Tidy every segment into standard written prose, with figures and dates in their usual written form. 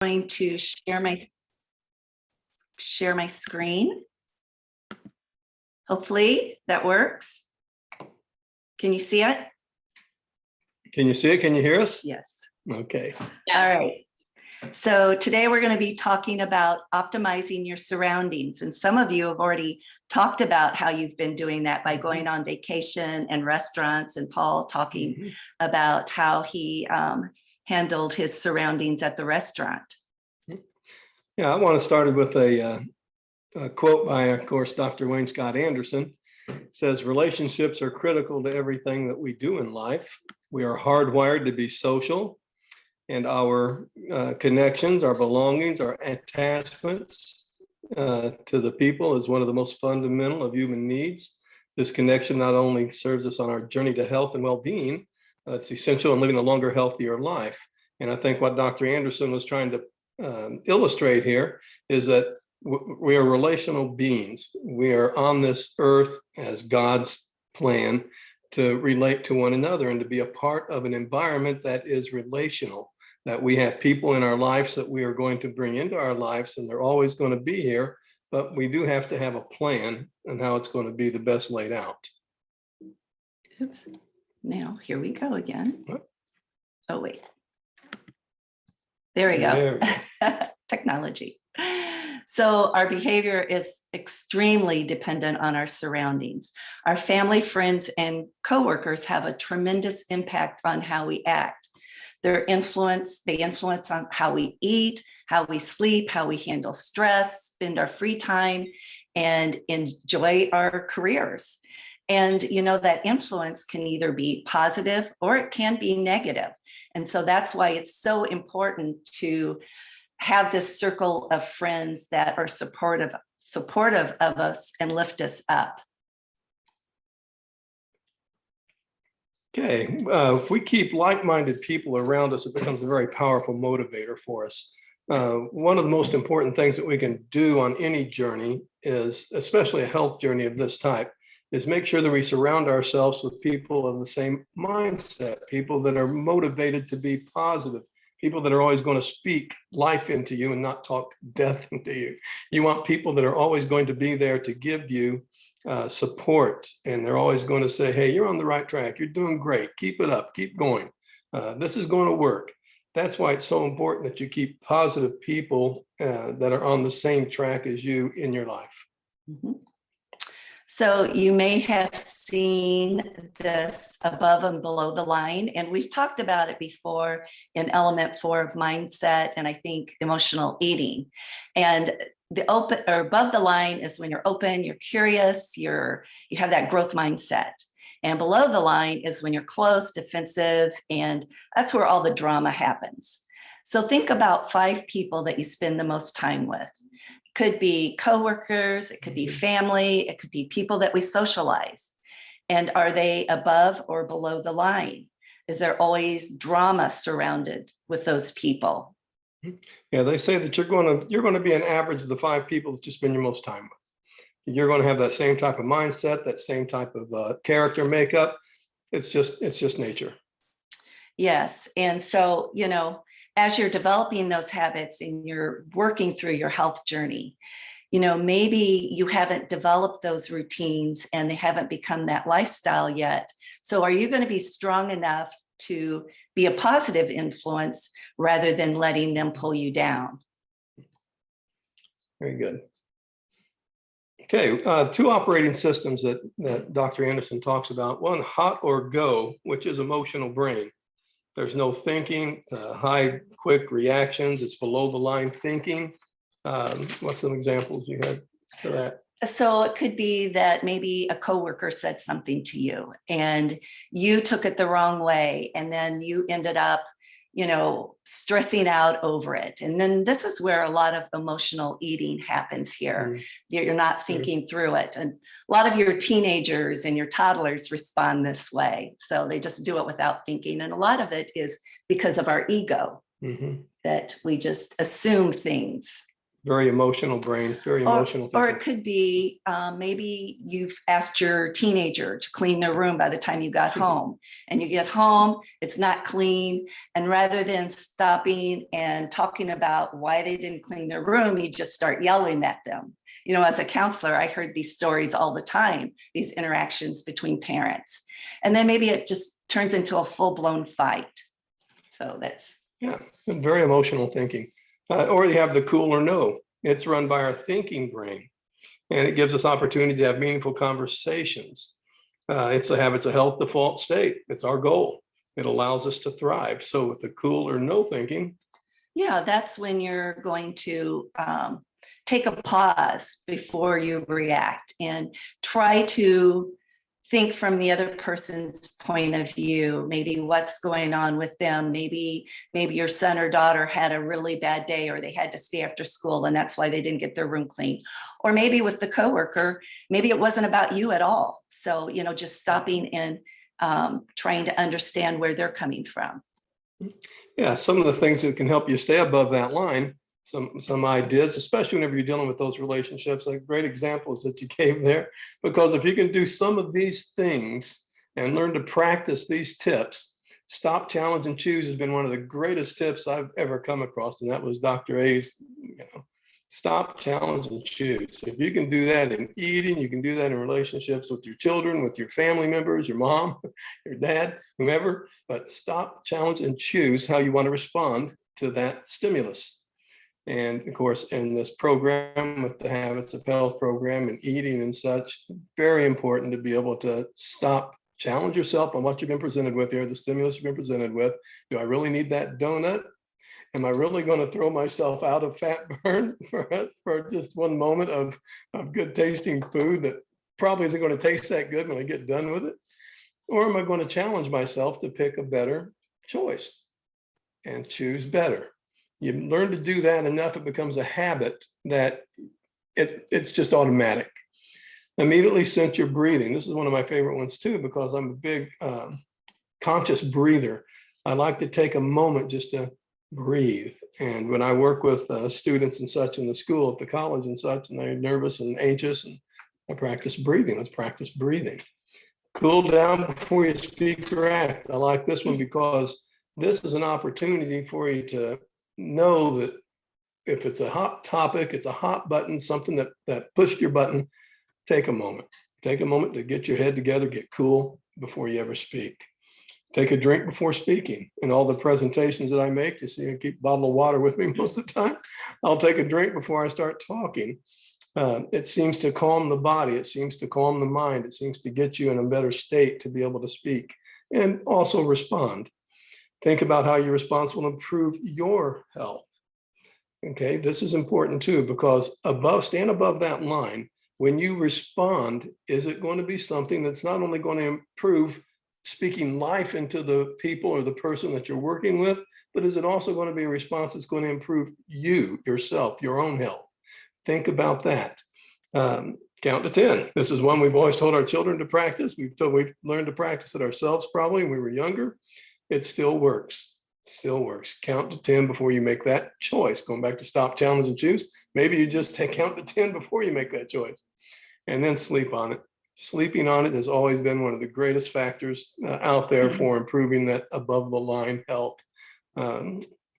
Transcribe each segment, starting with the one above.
going to share my screen. Hopefully that works. Can you see it? Can you see it? Can you hear us? Yes. Okay. All right. So today we're going to be talking about optimizing your surroundings. And some of you have already talked about how you've been doing that by going on vacation and restaurants, and Paul talking about how he handled his surroundings at the restaurant. Yeah, I want to start with a quote by, of course, Dr. Wayne Scott Anderson. It says, relationships are critical to everything that we do in life. We are hardwired to be social, and our connections, our belongings, our attachments to the people is one of the most fundamental of human needs. This connection not only serves us on our journey to health and well-being, it's essential in living a longer, healthier life. And I think what Dr. Anderson was trying to illustrate here is that we are relational beings. We are on this earth as God's plan to relate to one another and to be a part of an environment that is relational, that we have people in our lives that we are going to bring into our lives, and they're always going to be here, but we do have to have a plan on how it's going to be the best laid out. Oops. Now, here we go again. What? Oh, wait. There we go. There we go. Technology. So our behavior is extremely dependent on our surroundings. Our family, friends, and coworkers have a tremendous impact on how we act. They influence on how we eat, how we sleep, how we handle stress, spend our free time, and enjoy our careers. And you know, that influence can either be positive or it can be negative. And so that's why it's so important to have this circle of friends that are supportive of us and lift us up. Okay, if we keep like-minded people around us, it becomes a very powerful motivator for us. One of the most important things that we can do on any journey is, especially a health journey of this type, is make sure that we surround ourselves with people of the same mindset, people that are motivated to be positive, people that are always going to speak life into you and not talk death into you. You want people that are always going to be there to give you support, and they're always going to say, hey, you're on the right track, you're doing great, keep it up, keep going, this is going to work. That's why it's so important that you keep positive people that are on the same track as you in your life. Mm-hmm. So you may have seen this above and below the line, and we've talked about it before in element 4 of mindset, and I think emotional eating. And the open or above the line is when you're open, you're curious, you have that growth mindset. And below the line is when you're close, defensive, and that's where all the drama happens. So think about 5 people that you spend the most time with. Could be coworkers, it could be family, it could be people that we socialize. And are they above or below the line? Is there always drama surrounded with those people? Yeah, they say that you're going to be an average of the 5 people that you spend your most time with. You're going to have that same type of mindset, that same type of character makeup. It's just nature. Yes, and so, you know, as you're developing those habits and you're working through your health journey, you know, maybe you haven't developed those routines and they haven't become that lifestyle yet. So are you going to be strong enough to be a positive influence rather than letting them pull you down? Very good. Okay, 2 operating systems that Dr. Anderson talks about. One, hot or go, which is emotional brain. There's no thinking, high, quick reactions. It's below the line thinking. What's some examples you had for that? So it could be that maybe a coworker said something to you and you took it the wrong way, and then you ended up, you know, stressing out over it. And then this is where a lot of emotional eating happens here. You're not thinking through it. And a lot of your teenagers and your toddlers respond this way. So they just do it without thinking. And a lot of it is because of our ego, that we just assume things. Very emotional brain, very emotional Or thinking. it could be maybe you've asked your teenager to clean their room by the time you got home, and you get home, it's not clean. And rather than stopping and talking about why they didn't clean their room, you just start yelling at them. You know, as a counselor, I heard these stories all the time, these interactions between parents. And then maybe it just turns into a full-blown fight. So that's. Yeah, and very emotional thinking. Or you have the cool or no. It's run by our thinking brain, and it gives us opportunity to have meaningful conversations. It's a habits of health default state. It's our goal. It allows us to thrive. So with the cool or no thinking. Yeah, that's when you're going to take a pause before you react and try to think from the other person's point of view, maybe what's going on with them. Maybe your son or daughter had a really bad day, or they had to stay after school and that's why they didn't get their room clean. Or maybe with the coworker, maybe it wasn't about you at all. So, you know, just stopping and trying to understand where they're coming from. Yeah, some of the things that can help you stay above that line, some ideas, especially whenever you're dealing with those relationships, like great examples that you gave there. Because if you can do some of these things and learn to practice these tips, stop, challenge, and choose has been one of the greatest tips I've ever come across. And that was Dr. A's, stop, challenge, and choose. If you can do that in eating, you can do that in relationships with your children, with your family members, your mom, your dad, whomever, but stop, challenge, and choose how you want to respond to that stimulus. And of course, in this program with the Habits of Health program and eating and such, very important to be able to stop, challenge yourself on what you've been presented with here, the stimulus you've been presented with. Do I really need that donut? Am I really going to throw myself out of fat burn for just one moment of good tasting food that probably isn't going to taste that good when I get done with it? Or am I going to challenge myself to pick a better choice and choose better? You learn to do that enough, it becomes a habit that it's just automatic. Immediately sense your breathing. This is one of my favorite ones too, because I'm a big conscious breather. I like to take a moment just to breathe. And when I work with students and such in the school, at the college and such, and they're nervous and anxious, and I practice breathing. Let's practice breathing. Cool down before you speak or act. I like this one because this is an opportunity for you to know that if it's a hot topic, it's a hot button, something that pushed your button, take a moment. Take a moment to get your head together, get cool before you ever speak. Take a drink before speaking. In all the presentations that I make, you see, I keep a bottle of water with me most of the time. I'll take a drink before I start talking. It seems to calm the body. It seems to calm the mind. It seems to get you in a better state to be able to speak and also respond. Think about how you're responsible to improve your health. Okay, this is important too, because stand above that line. When you respond, is it going to be something that's not only going to improve speaking life into the people or the person that you're working with, but is it also going to be a response that's going to improve you, yourself, your own health? Think about that. Count to 10. This is one we've always told our children to practice. We've learned to practice it ourselves probably when we were younger. It still works. Still works. Count to 10 before you make that choice. Going back to stop, challenge, and choose. Maybe you just count to 10 before you make that choice, and then sleep on it. Sleeping on it has always been one of the greatest factors out there for improving that above the line health.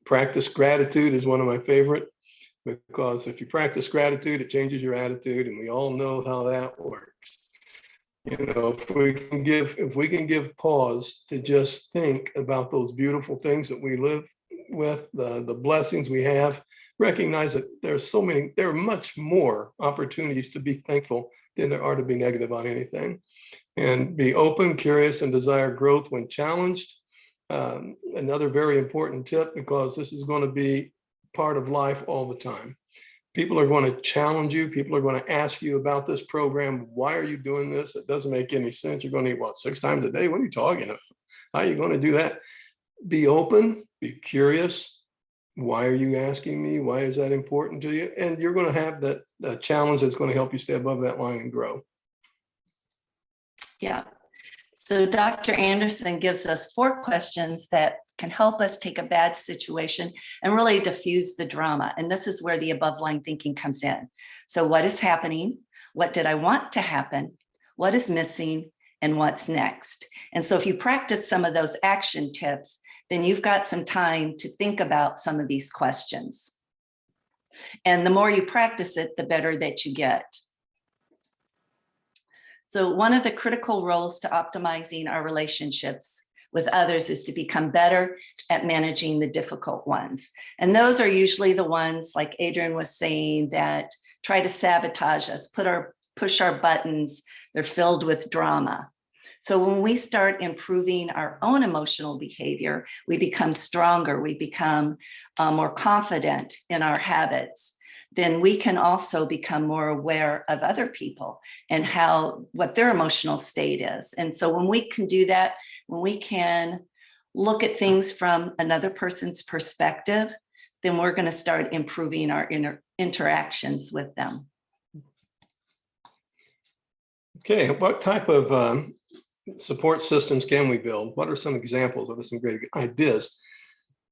Practice gratitude is one of my favorite, because if you practice gratitude, it changes your attitude, and we all know how that works. If we can give pause to just think about those beautiful things that we live with, the blessings we have, recognize that there are much more opportunities to be thankful than there are to be negative on anything, and be open, curious, and desire growth when challenged. Another very important tip, because this is going to be part of life all the time. People are going to challenge you. People are going to ask you about this program. Why are you doing this? It doesn't make any sense. You're going to eat, 6 times a day? What are you talking about? How are you going to do that? Be open, be curious. Why are you asking me? Why is that important to you? And you're going to have that challenge that's going to help you stay above that line and grow. Yeah. So Dr. Anderson gives us 4 questions that can help us take a bad situation and really diffuse the drama. And this is where the above line thinking comes in. So what is happening? What did I want to happen? What is missing? And what's next? And so if you practice some of those action tips, then you've got some time to think about some of these questions. And the more you practice it, the better that you get. So one of the critical roles to optimizing our relationships with others is to become better at managing the difficult ones. And those are usually the ones, like Adrian was saying, that try to sabotage us, push our buttons. They're filled with drama. So when we start improving our own emotional behavior, we become stronger, we become more confident in our habits. Then we can also become more aware of other people and what their emotional state is. And so when we can do that, when we can look at things from another person's perspective, then we're going to start improving our interactions with them. Okay, what type of support systems can we build? What are some examples? What are some great ideas?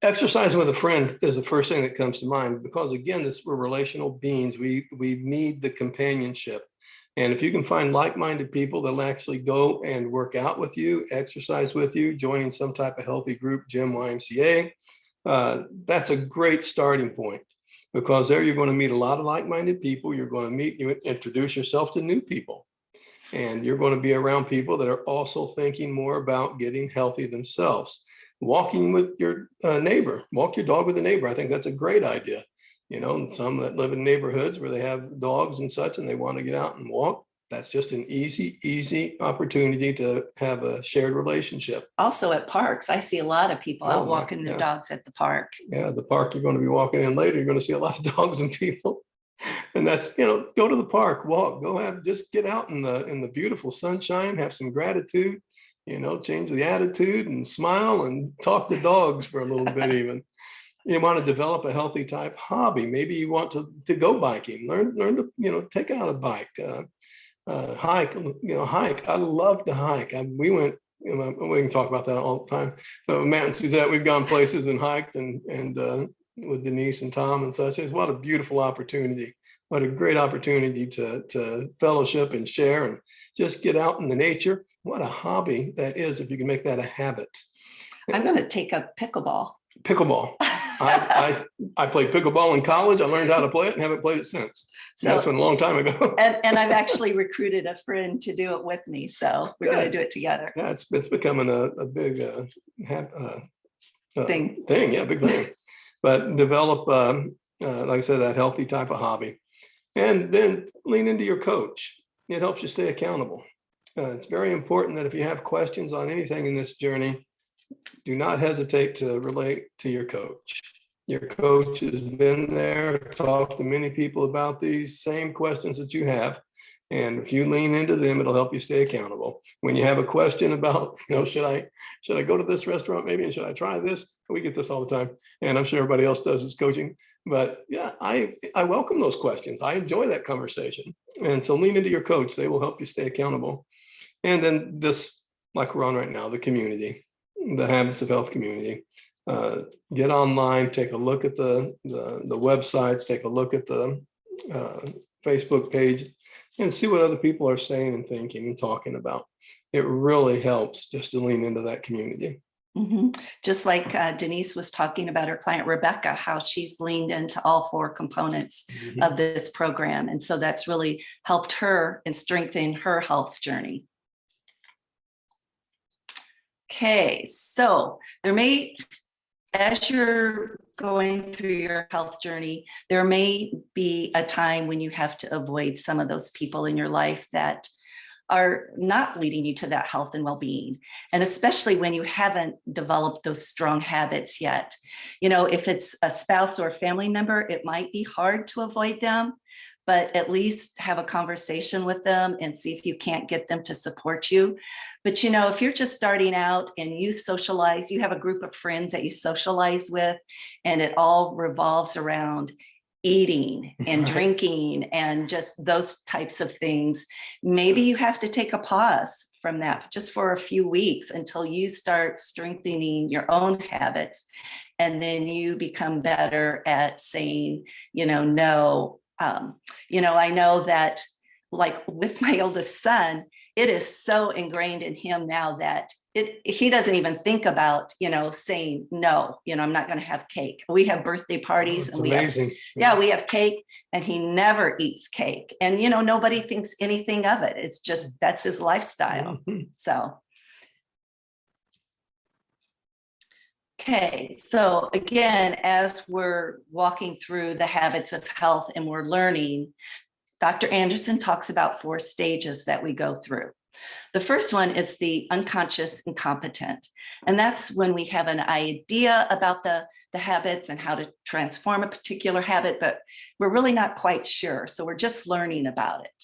Exercising with a friend is the first thing that comes to mind, because again, we're relational beings. We need the companionship. And if you can find like-minded people that'll actually go and work out with you, exercise with you, joining some type of healthy group, gym, YMCA, that's a great starting point, because there you're going to meet a lot of like-minded people. You're going to you introduce yourself to new people. And you're going to be around people that are also thinking more about getting healthy themselves. Walking with your neighbor, walk your dog with a neighbor. I think that's a great idea. You know, some that live in neighborhoods where they have dogs and such, and they want to get out and walk. That's just an easy opportunity to have a shared relationship. Also at parks, I see a lot of people out walking their dogs at the park. Yeah, the park you're going to be walking in later, you're going to see a lot of dogs and people. And that's, you know, go to the park, walk, just get out in the beautiful sunshine, have some gratitude, you know, change the attitude and smile and talk to dogs for a little bit even. You want to develop a healthy type hobby. Maybe you want to go biking, learn to, you know, take out a bike, hike, you know, hike. I love to hike. We went, you know, we can talk about that all the time. Matt and Suzette, we've gone places and hiked and with Denise and Tom and such. It's what a beautiful opportunity. What a great opportunity to fellowship and share and just get out in the nature. What a hobby that is if you can make that a habit. I'm going to take up pickleball. Pickleball. I played pickleball in college. I learned how to play it and haven't played it since. So that's been a long time ago. and I've actually recruited a friend to do it with me. So we're going to do it together. Yeah, it's becoming a big thing. Yeah, big thing. But develop, like I said, that healthy type of hobby. And then lean into your coach. It helps you stay accountable. It's very important that if you have questions on anything in this journey, do not hesitate to relate to your coach. Your coach has been there, talked to many people about these same questions that you have. And if you lean into them, it'll help you stay accountable. When you have a question about, you know, should I go to this restaurant maybe, and should I try this? We get this all the time. And I'm sure everybody else does as coaching. But yeah, I welcome those questions. I enjoy that conversation. And so lean into your coach. They will help you stay accountable. And then this, like we're on right now, the community, the Habits of Health community. Get online, take a look at the websites, take a look at the Facebook page, and see what other people are saying and thinking and talking about. It really helps just to lean into that community. Mm-hmm. Just like Denise was talking about her client, Rebecca, how she's leaned into all 4 components of this program. And so that's really helped her and strengthened her health journey. Okay, so as you're going through your health journey, there may be a time when you have to avoid some of those people in your life that are not leading you to that health and well-being. And especially when you haven't developed those strong habits yet. You know, if it's a spouse or a family member, it might be hard to avoid them, but at least have a conversation with them and see if you can't get them to support you. But, you know, if you're just starting out and you socialize, you have a group of friends that you socialize with, and it all revolves around eating and drinking and just those types of things, maybe you have to take a pause from that just for a few weeks until you start strengthening your own habits. And then you become better at saying, no. I know that, like with my oldest son, it is so ingrained in him now that he doesn't even think about, saying no, I'm not going to have cake. We have birthday parties and amazing. we have cake, and he never eats cake. And, nobody thinks anything of it. It's just, that's his lifestyle. So. Okay, so again, as we're walking through the habits of health and we're learning, Dr. Anderson talks about 4 stages that we go through. The first one is the unconscious incompetent. And that's when we have an idea about the habits and how to transform a particular habit, but we're really not quite sure. So we're just learning about it.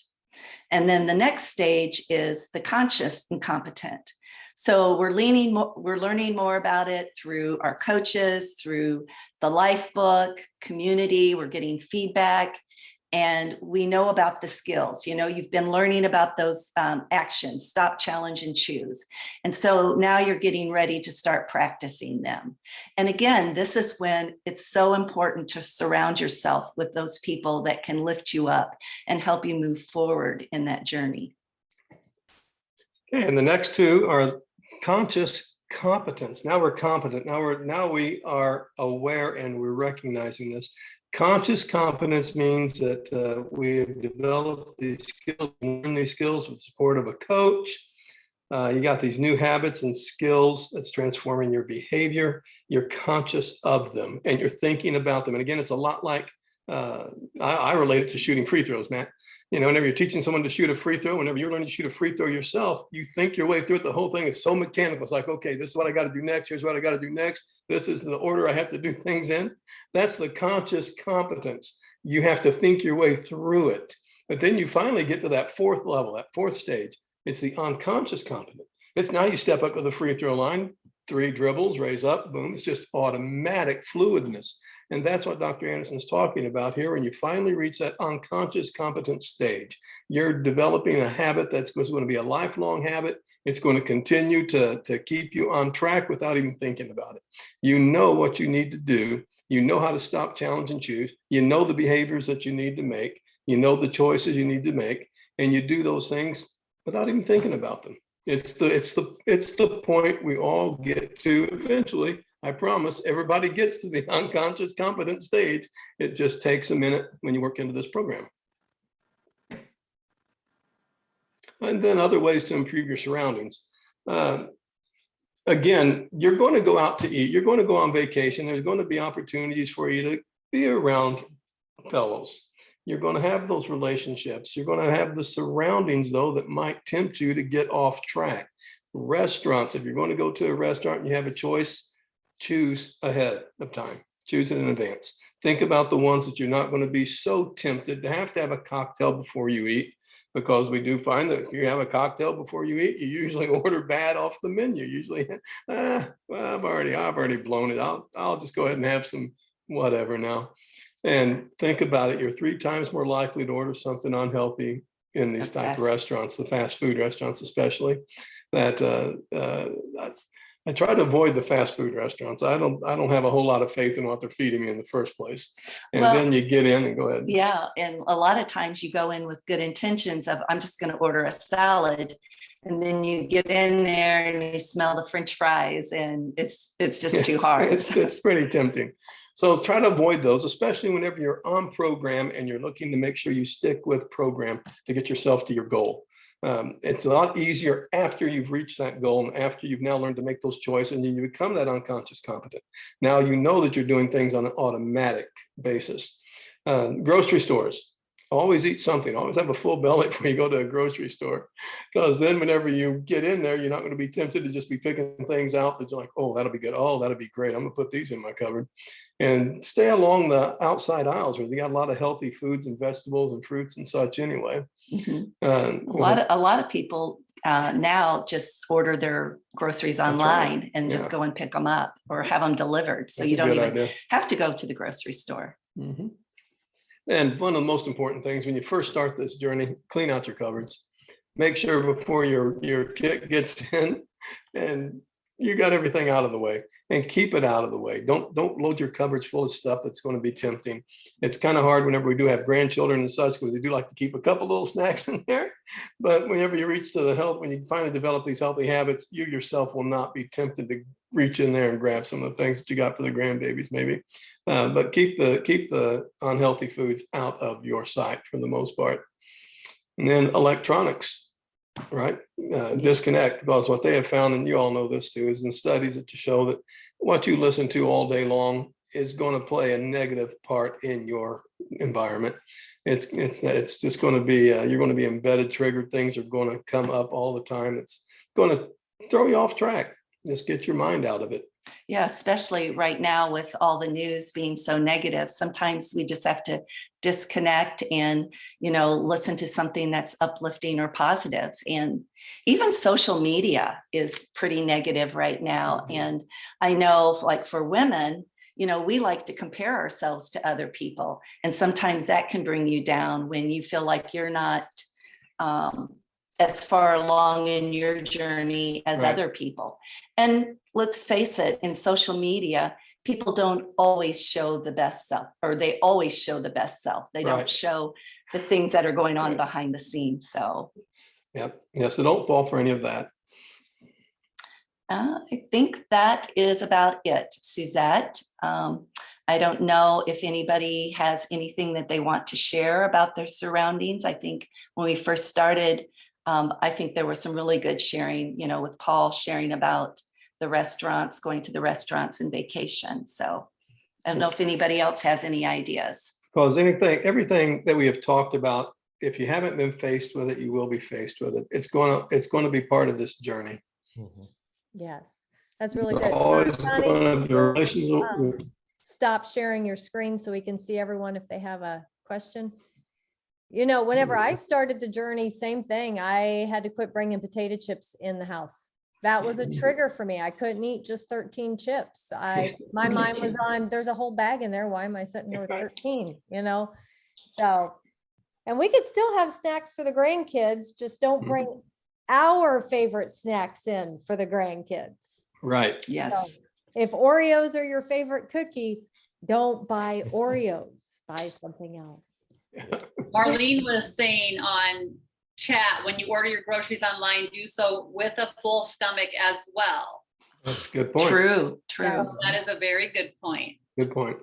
And then the next stage is the conscious incompetent. So we're learning more about it through our coaches, through the life book, community, we're getting feedback, and we know about the skills. You've been learning about those actions, stop, challenge, and choose. And so now you're getting ready to start practicing them. And again, this is when it's so important to surround yourself with those people that can lift you up and help you move forward in that journey. Okay, and the next 2 are conscious competence. Now we're competent. Now we are aware and we're recognizing this. Conscious competence means that we have developed these skills, learned these skills with the support of a coach. You got these new habits and skills that's transforming your behavior. You're conscious of them and you're thinking about them. And again, it's a lot like, I relate it to shooting free throws, Matt. Whenever you're teaching someone to shoot a free throw, whenever you're learning to shoot a free throw yourself, you think your way through it. The whole thing is so mechanical. It's like, okay, this is what I got to do next. Here's what I got to do next. This is the order I have to do things in. That's the conscious competence. You have to think your way through it. But then you finally get to that 4th level, that 4th stage. It's the unconscious competence. It's now you step up to the free throw line, 3 dribbles, raise up, boom. It's just automatic fluidness. And that's what Dr. Anderson's talking about here. When you finally reach that unconscious competence stage, you're developing a habit that's going to be a lifelong habit. It's going to continue to keep you on track without even thinking about it. You know what you need to do. You know how to stop, challenge, and choose. You know the behaviors that you need to make. You know the choices you need to make. And you do those things without even thinking about them. It's the point we all get to eventually. I promise everybody gets to the unconscious competent stage. It just takes a minute when you work into this program. And then other ways to improve your surroundings. Again, you're going to go out to eat. You're going to go on vacation. There's going to be opportunities for you to be around fellows. You're going to have those relationships. You're going to have the surroundings, though, that might tempt you to get off track. Restaurants, if you're going to go to a restaurant and you have a choice, choose ahead of time. Choose it in advance. Think about the ones that you're not going to be so tempted to have a cocktail before you eat, because we do find that if you have a cocktail before you eat, you usually order bad off the menu. Usually, well, I've already blown it. I'll just go ahead and have some whatever now. And think about it. You're 3 times more likely to order something unhealthy in these type of restaurants, the fast food restaurants especially. That I try to avoid the fast food restaurants. I don't have a whole lot of faith in what they're feeding me in the first place. And then you get in and go ahead. Yeah, and a lot of times you go in with good intentions of, I'm just going to order a salad. And then you get in there and you smell the French fries, and it's just too hard. It's pretty tempting. So try to avoid those, especially whenever you're on program and you're looking to make sure you stick with program to get yourself to your goal. It's a lot easier after you've reached that goal and after you've now learned to make those choices and you become that unconscious competent. Now you know that you're doing things on an automatic basis. Grocery stores. Always eat something. Always have a full belly before you go to a grocery store, because then whenever you get in there, you're not going to be tempted to just be picking things out that you're like, oh, that'll be good. Oh, that'll be great. I'm going to put these in my cupboard. And stay along the outside aisles where they got a lot of healthy foods and vegetables and fruits and such anyway. Mm-hmm. A lot of people now just order their groceries online and just go and pick them up or have them delivered. So you don't even have to go to the grocery store. And one of the most important things when you first start this journey, clean out your cupboards. make sure before your kit gets in and you got everything out of the way, and keep it out of the way. Don't load your cupboards full of stuff that's going to be tempting. It's kind of hard whenever we do have grandchildren and such, because they do like to keep a couple little snacks in there. But whenever you reach to the health, when you finally develop these healthy habits, you yourself will not be tempted to reach in there and grab some of the things that you got for the grandbabies, maybe. But keep the unhealthy foods out of your sight for the most part. And then electronics, right? Disconnect, because what they have found, and you all know this too, is in studies that show that what you listen to all day long is going to play a negative part in your environment. It's just going to be, you're going to be embedded, triggered, things are going to come up all the time. It's going to throw you off track. Just get your mind out of it. Yeah, especially right now with all the news being so negative. Sometimes we just have to disconnect and, listen to something that's uplifting or positive. And even social media is pretty negative right now. And I know, like for women, we like to compare ourselves to other people. And sometimes that can bring you down when you feel like you're not as far along in your journey as other people. And let's face it, in social media, people don't always show the best self, or they always show the best self. They don't show the things that are going on behind the scenes. So, yep. Yeah. So don't fall for any of that. I think that is about it, Suzette. I don't know if anybody has anything that they want to share about their surroundings. I think when we first started, I think there was some really good sharing, with Paul sharing about the restaurants, going to the restaurants and vacation. So I don't know if anybody else has any ideas. Because everything that we have talked about, if you haven't been faced with it, you will be faced with it. It's going to be part of this journey. Mhm. Yes, that's really We're good. always Connie, going to be relationship. stop sharing your screen so we can see everyone if they have a question. Whenever I started the journey, same thing. I had to quit bringing potato chips in the house. That was a trigger for me. I couldn't eat just 13 chips. My mind was on, there's a whole bag in there. Why am I sitting here with 13? So, and we could still have snacks for the grandkids. Just don't bring our favorite snacks in for the grandkids. Right. Yes. So if Oreos are your favorite cookie, don't buy Oreos, buy something else. Marlene was saying on chat, when you order your groceries online, do so with a full stomach as well. That's a good point. True. So that is a very good point. Good point.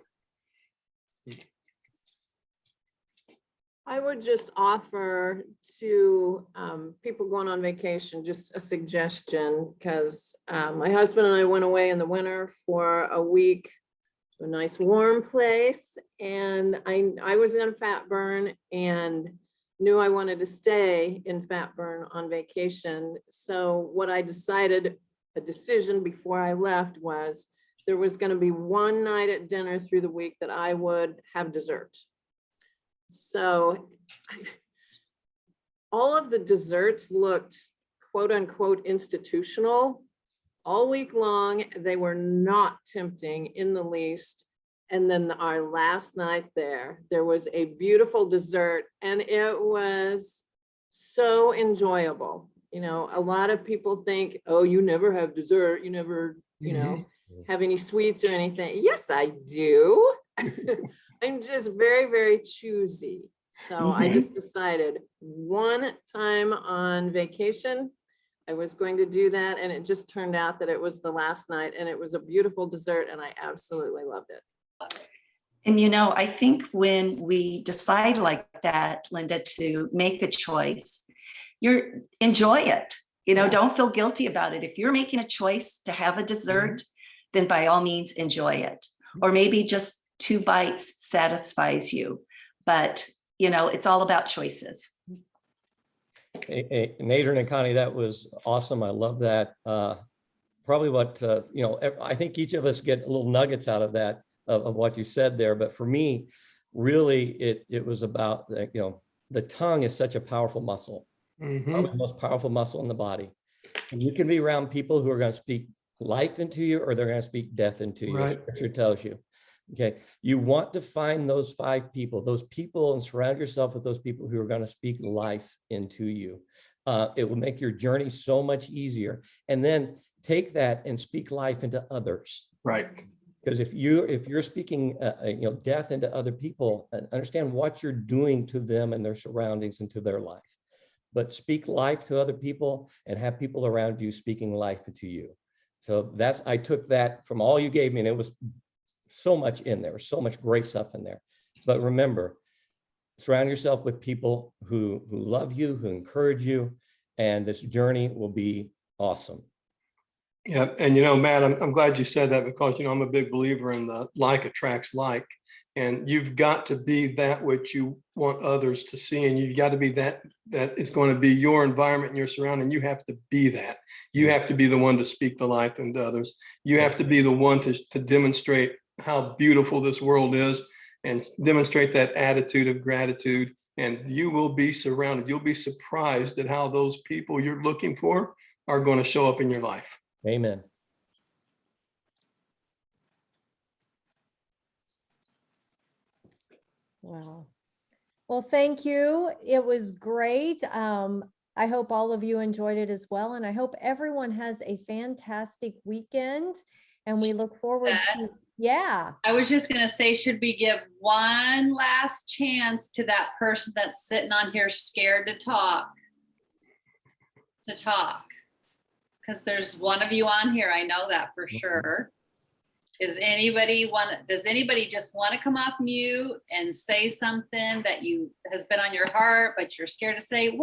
I would just offer to people going on vacation, just a suggestion, because my husband and I went away in the winter for a week to a nice warm place. And I was in Fatburn and knew I wanted to stay in Fatburn on vacation. So what I decided, a decision before I left, was there was going to be one night at dinner through the week that I would have dessert. So all of the desserts looked quote unquote institutional all week long. They were not tempting in the least. And then our last night there was a beautiful dessert, and it was so enjoyable. A lot of people think, oh, you never have dessert. You never, have any sweets or anything. Yes, I do. I'm just very, very choosy. So I just decided one time on vacation, I was going to do that. And it just turned out that it was the last night, and it was a beautiful dessert, and I absolutely loved it. And I think when we decide like that, Linda, to make a choice, enjoy it. Don't feel guilty about it. If you're making a choice to have a dessert, then by all means enjoy it. Or maybe just 2 bites satisfies you. But it's all about choices. Hey, Adrian and Connie, that was awesome. I love that. Probably what, I think each of us get little nuggets out of that, of what you said there. But for me, really, it was about, the tongue is such a powerful muscle, probably the most powerful muscle in the body. And you can be around people who are going to speak life into you, or they're going to speak death into you. Right. Scripture tells you. Okay, you want to find those 5 people, and surround yourself with those people who are going to speak life into you. It will make your journey so much easier. And then take that and speak life into others. Right. Because if you're speaking, death into other people, understand what you're doing to them and their surroundings and to their life. But speak life to other people and have people around you speaking life into you. So I took that from all you gave me, and it was so much in there, so much great stuff in there. But remember, surround yourself with people who love you, who encourage you, and this journey will be awesome. Yeah, and Matt, I'm glad you said that, because I'm a big believer in the like attracts like, and you've got to be that which you want others to see, and you've got to be that is going to be your environment and your surrounding. You have to be that. You have to be the one to speak the life into others. You have to be the one to demonstrate how beautiful this world is and demonstrate that attitude of gratitude, and you will be surrounded. You'll be surprised at how those people you're looking for are going to show up in your life. Amen. Wow. Well, thank you. It was great. I hope all of you enjoyed it as well. And I hope everyone has a fantastic weekend. And we look forward to, yeah. I was just gonna say, should we give one last chance to that person that's sitting on here scared to talk? Because there's one of you on here, I know that for sure. Does anybody just want to come off mute and say something that has been on your heart, but you're scared to say?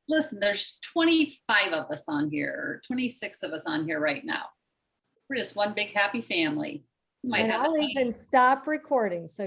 Listen, there's 25 of us on here, or 26 of us on here right now. We're just one big happy family. And I'll even stop recording. So